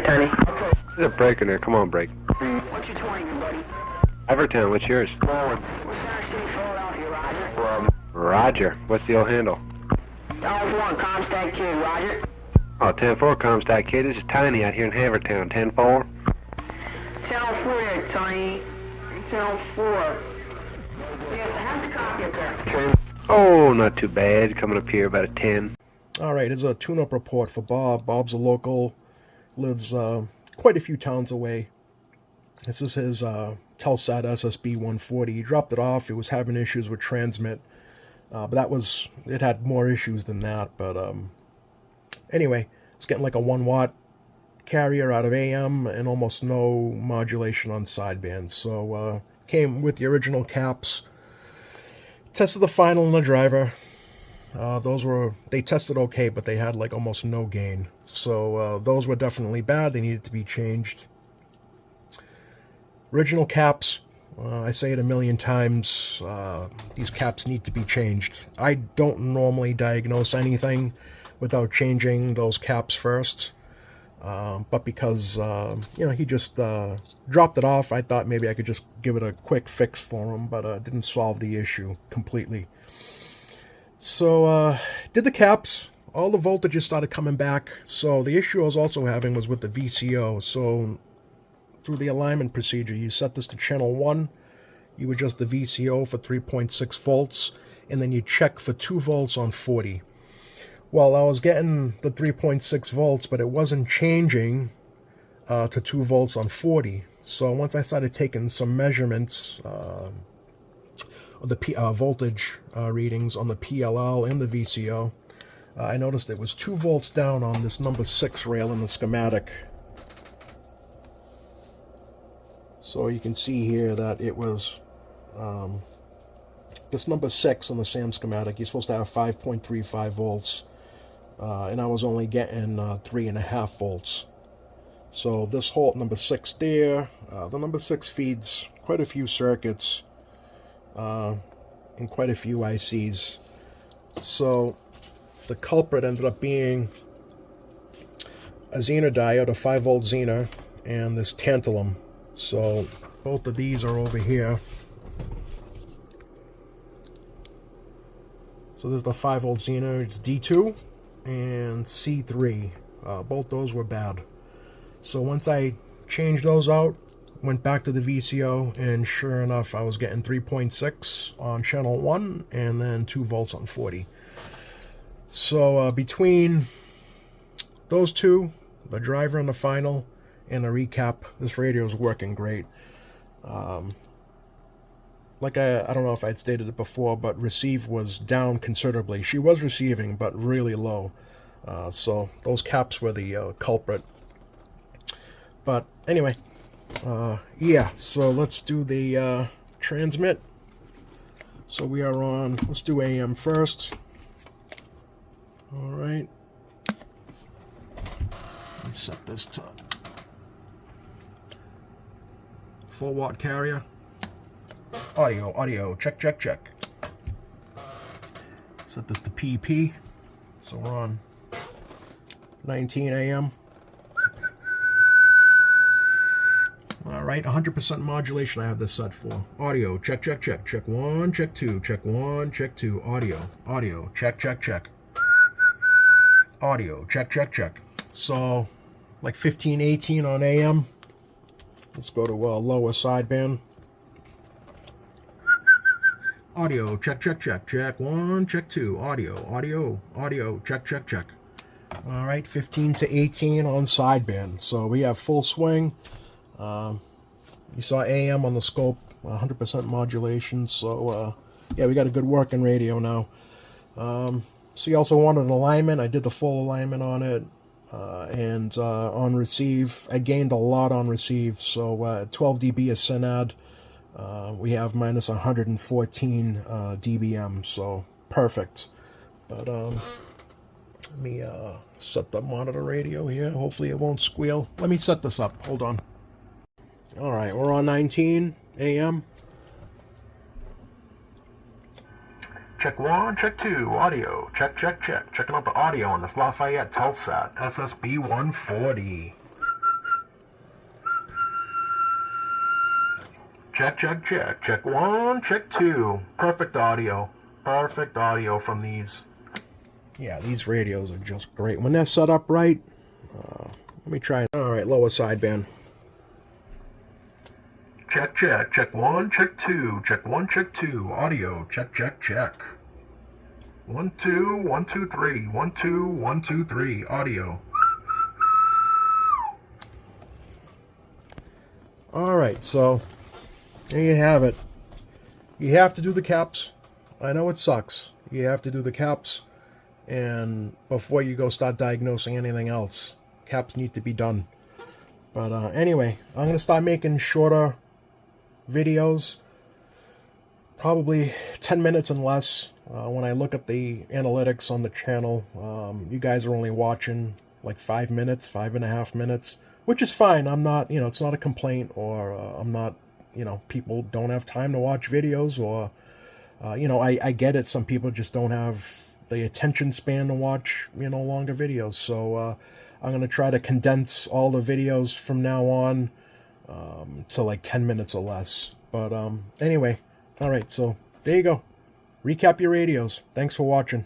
Tony. There's a break in there. Come on, break. What's your 20, buddy? Everton, what's yours? Forward. What's Center City, Philadelphia, Roger? Roger. What's the old handle? Dallas 1, Comstock Kid, Roger. Oh, 10-4 Comstock Kid. This is Tiny out here in Havertown. 10-4. 10-4 there, Tony. 10-4. Yes, I have the copy up there. Oh, not too bad. Coming up here about a 10. Alright, here's a tune-up report for Bob. Bob's a local, lives quite a few towns away. This is his Telsat SSB 140. He dropped it off. It was having issues with transmit. But it had more issues than that. But anyway, it's getting like a 1 watt carrier out of AM and almost no modulation on sidebands. So came with the original caps. Tested the final and the driver. They tested okay, but they had like almost no gain. So those were definitely bad. They needed to be changed. Original caps, I say it a million times, these caps need to be changed. I don't normally diagnose anything without changing those caps first. But because, he just dropped it off, I thought maybe I could just give it a quick fix for him, but it didn't solve the issue completely. So, did the caps, all the voltages started coming back. So the issue I was also having was with the VCO. So through the alignment procedure, you set this to channel 1, you adjust the VCO for 3.6 volts, and then you check for 2 volts on 40. Well, I was getting the 3.6 volts, but it wasn't changing to 2 volts on 40. So once I started taking some measurements of the voltage readings on the PLL and the VCO, I noticed it was 2 volts down on this number 6 rail in the schematic. So you can see here that it was this number 6 on the SAM schematic. You're supposed to have 5.35 volts, and I was only getting 3.5 volts. So this whole number 6 there, the number 6 feeds quite a few circuits and quite a few ICs. So the culprit ended up being a Zener diode, a 5 volt Zener, and this tantalum. So both of these are over here. So there's the 5 volt Zener, it's D2 and C3. Both those were bad. So once I changed those out, went back to the VCO, and sure enough, I was getting 3.6 on channel 1 and then 2 volts on 40. So between those two, the driver and the final, and the recap, this radio is working great. Like I don't know if I'd stated it before, but receive was down considerably. She was receiving, but really low. So those caps were the culprit. But anyway, yeah, so let's do the transmit. So we are on, let's do AM first. All right. Let me set this to 4 watt carrier. Audio, check. Set this to PP. So we're on 19 AM. Alright, 100% modulation I have this set for. Audio, check. Check 1, check 2, check 1, check 2. Audio, check. Audio, check. So, like 15, 18 on AM. Let's go to lower sideband. Audio, check. Check 1, check 2. Audio, check. Alright, 15 to 18 on sideband. So we have full swing. You saw AM on the scope, 100% modulation. So, yeah, we got a good working radio now. So you also wanted an alignment. I did the full alignment on it. And on receive, I gained a lot on receive. So 12 dB of synad. We have minus 114 dBm, so perfect. But let me set the monitor radio here. Hopefully it won't squeal. Let me set this up. Hold on. All right, we're on 19 AM. Check 1, check 2, audio. Check. Checking out the audio on this Lafayette Telsat SSB 140. Check, check, check. Check 1, check 2. Perfect audio. Perfect audio from these. Yeah, these radios are just great. When they're set up right, let me try it. All right, lower sideband. Check, check. Check 1, check 2. Check 1, check 2. Audio. Check, check, check. 1, 2, 1, 2, 3. 1, 2, 1, 2, 3. Audio. All right, so there you have it. You have to do the caps. I know it sucks. You have to do the caps, and before you go start diagnosing anything else, caps need to be done. But anyway, I'm gonna start making shorter videos, probably 10 minutes and less. When I look at the analytics on the channel, you guys are only watching like 5 minutes, 5.5 minutes, which is fine. I'm not, it's not a complaint, or I'm not, people don't have time to watch videos, or, I get it. Some people just don't have the attention span to watch, longer videos. So I'm going to try to condense all the videos from now on to like 10 minutes or less. But anyway, all right, so there you go. Recap your radios. Thanks for watching.